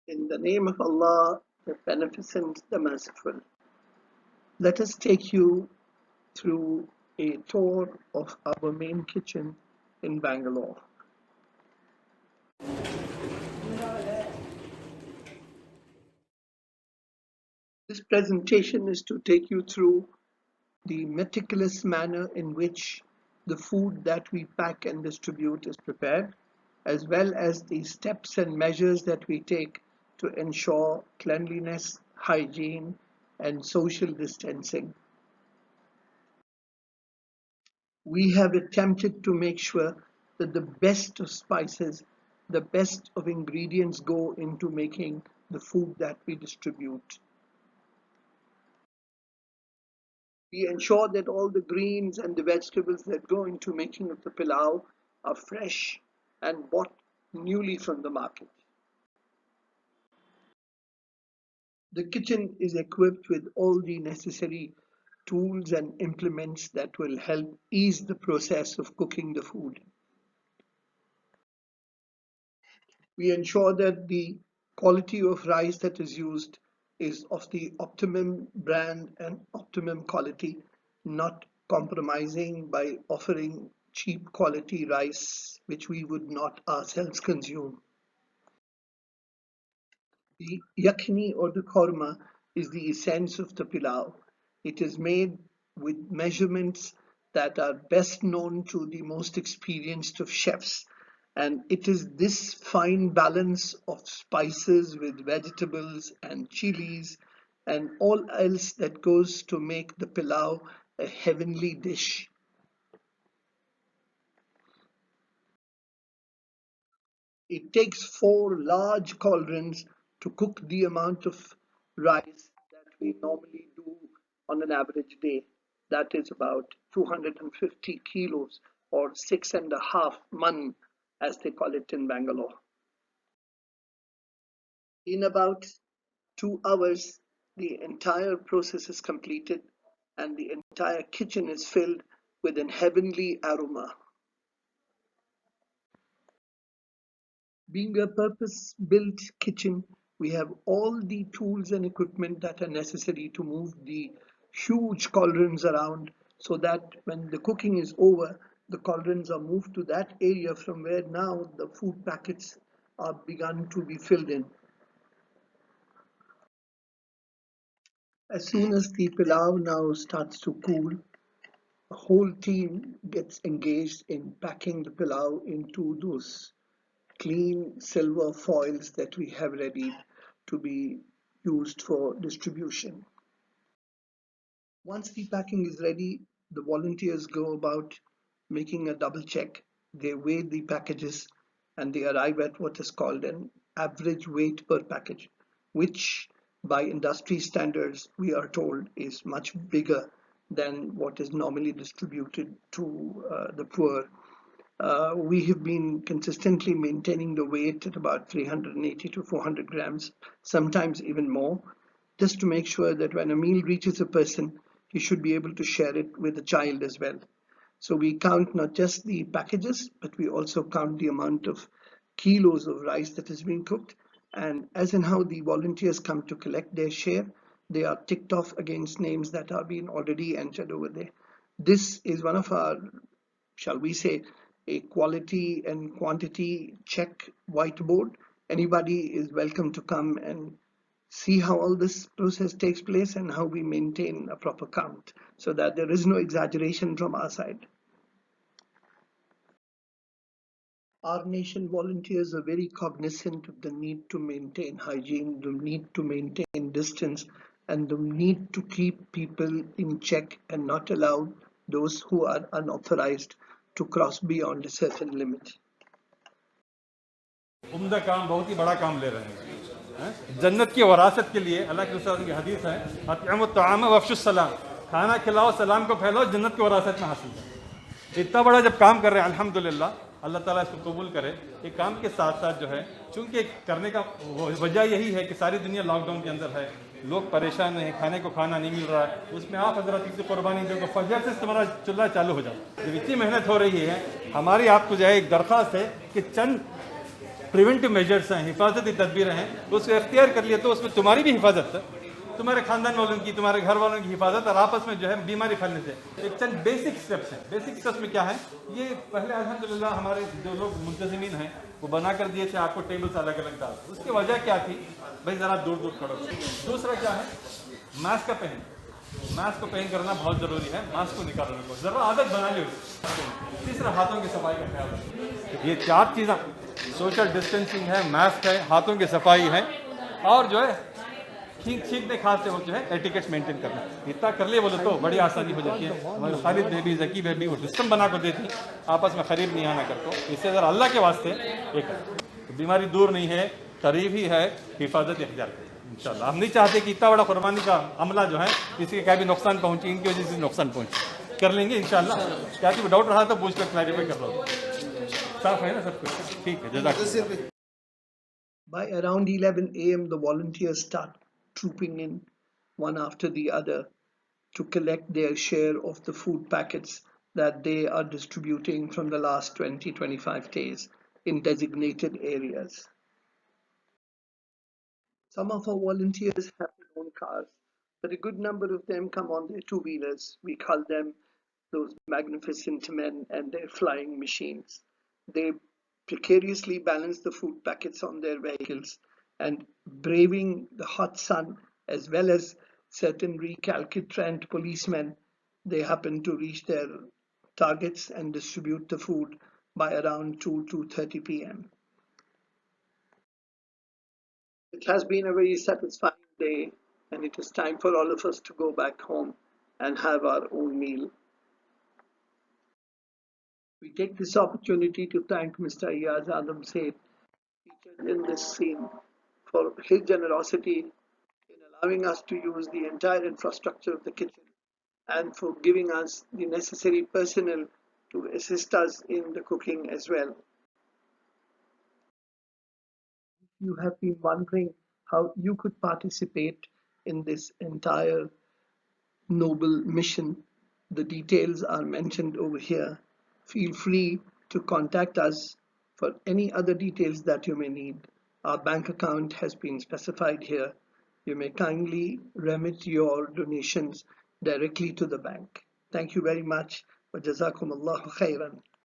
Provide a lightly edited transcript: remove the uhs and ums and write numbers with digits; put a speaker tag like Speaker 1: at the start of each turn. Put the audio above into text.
Speaker 1: In the name of Allah, the Beneficent, the Merciful. Let us take you through a tour of our main kitchen in Bangalore. This presentation is to take you through the meticulous manner in which the food that we pack and distribute is prepared, as well as the steps and measures that we take to ensure cleanliness, hygiene, and social distancing. We have attempted to make sure that the best of spices, the best of ingredients go into making the food that we distribute. We ensure that all the greens and the vegetables that go into making of the pilau are fresh and bought newly from the market. The kitchen is equipped with all the necessary tools and implements that will help ease the process of cooking the food. We ensure that the quality of rice that is used is of the optimum brand and optimum quality, not compromising by offering cheap quality rice which we would not ourselves consume. The yakhni or the korma is the essence of the pilau. It is made with measurements that are best known to the most experienced of chefs. And it is this fine balance of spices with vegetables and chilies and all else that goes to make the pilau a heavenly dish. It takes 4 large cauldrons to cook the amount of rice that we normally do on an average day. That is about 250 kilos or 6.5 man, as they call it in Bangalore. In about 2 hours, the entire process is completed and the entire kitchen is filled with an heavenly aroma. Being a purpose-built kitchen, we have all the tools and equipment that are necessary to move the huge cauldrons around so that when the cooking is over, the cauldrons are moved to that area from where now the food packets are begun to be filled in. As soon as the pilau now starts to cool, the whole team gets engaged in packing the pilau into those clean silver foils that we have ready to be used for distribution. Once the packing is ready, the volunteers go about making a double check. They weigh the packages and they arrive at what is called an average weight per package, which by industry standards we are told is much bigger than what is normally distributed to the poor. We have been consistently maintaining the weight at about 380 to 400 grams, sometimes even more, just to make sure that when a meal reaches a person, he should be able to share it with a child as well. So we count not just the packages, but we also count the amount of kilos of rice that is being cooked. And as in how the volunteers come to collect their share, they are ticked off against names that are being already entered over there. This is one of our, shall we say, a quality and quantity check whiteboard. Anybody is welcome to come and see how all this process takes place and how we maintain a proper count so that there is no exaggeration from our side. Our nation volunteers are very cognizant of the need to maintain hygiene, the need to maintain distance, and the need to keep people in check and not allow those who are unauthorized to cross beyond a certain limit.
Speaker 2: उम्दा काम, बहुत ही बड़ा काम ले रहे हैं। जन्नत की वरासत के लिए अल्लाह के रसूल की हदीस है, अतअमु तआम वफ्शुस सलाम, खाना खिलाओ, सलाम को फैलाओ, जन्नत की वरासत में हासिल है। इतना बड़ा जब काम कर रहे हैं, अल्हम्दुलिल्लाह, अल्लाह ताला इसको कबूल करे। ये काम के साथ साथ जो है, चूंकि करने का वजह यही है कि सारी दुनिया लॉकडाउन के अंदर है, लोग परेशान हैं, खाने को खाना नहीं मिल रहा है, उसमें आप हजरत की कुर्बानी दो, फजर से तुम्हारा चूल्हा चालू हो जाए। जब इतनी मेहनत हो रही है, हमारी आपको जो है एक दरख्वास्त है कि चंद प्रिवेंटिव मेजर्स हैं, हिफाजती तदबीरें हैं, उसको इख्तियार कर लिया तो उसमें तुम्हारी भी हिफाजत है, तुम्हारे खानदान वालों की, तुम्हारे घर वालों की हिफाजत, और आपस में जो है बीमारी फैलने से एक चंद बेसिक स्टेप्स हैं। बेसिक स्टेप्स में क्या है, ये पहले अल्हम्दुलिल्लाह हमारे जो लोग मुंतज़िमीन हैं वो बना कर दिए थे आपको टेबल्स अलग अलग डाल, उसकी वजह क्या थी भाई, ज़रा दूर दूर खड़ो। दूसरा क्या है, मास्क का पहन, मास्क को पहन करना बहुत ज़रूरी है, मास्क को निकालने को ज़रा आदत बना लो। तीसरा, हाथों की सफाई का ख्याल रखें। ये चार चीज़ें, सोशल डिस्टेंसिंग है, मास्क है, हाथों की सफाई है, और जो है छींकने खांसते वक्त जो है एटिकेट्स मेंटेन करना, इतना कर लिए बोले तो बड़ी आसानी हो जाती है। हमारे खालिद बेबी, जकी बेबी वो सिस्टम बना कर देती, आपस में करीब नहीं आना करको, इससे ज़रा अल्लाह के वास्ते एक तो बीमारी दूर नहीं है, करीब ही है, हिफाजत इख्तियार करें इंशाल्लाह। हम नहीं चाहते कि इतना बड़ा कुर्बानी का अमला जो है किसी का भी नुकसान पहुँचे, इनकी वजह से नुकसान पहुँचे, कर लेंगे इंशाल्लाह। क्या कि डाउट रहा तो पूछ कर क्लैरिफाई कर लो, साफ है ना सब कुछ, ठीक है, जज़ाकल्लाह।
Speaker 1: By around 11 a.m., the volunteers start trooping in one after the other to collect their share of the food packets that they are distributing from the last 20-25 days in designated areas. Some of our volunteers have their own cars, but a good number of them come on their two-wheelers. We call them those magnificent men and their flying machines. They precariously balance the food packets on their vehicles and, braving the hot sun as well as certain recalcitrant policemen, they happen to reach their targets and distribute the food by around 2:30 p.m. It has been a very satisfying day, and it is time for all of us to go back home and have our own meal. We take this opportunity to thank Mr. Iyaz Adam Seth, featured in this scene, for his generosity in allowing us to use the entire infrastructure of the kitchen and for giving us the necessary personnel to assist us in the cooking as well. You have been wondering how you could participate in this entire noble mission. The details are mentioned over here. Feel free to contact us for any other details that you may need. Our bank account has been specified here. You may kindly remit your donations directly to the bank. Thank you very much. Wa jazakum Allahu khairan.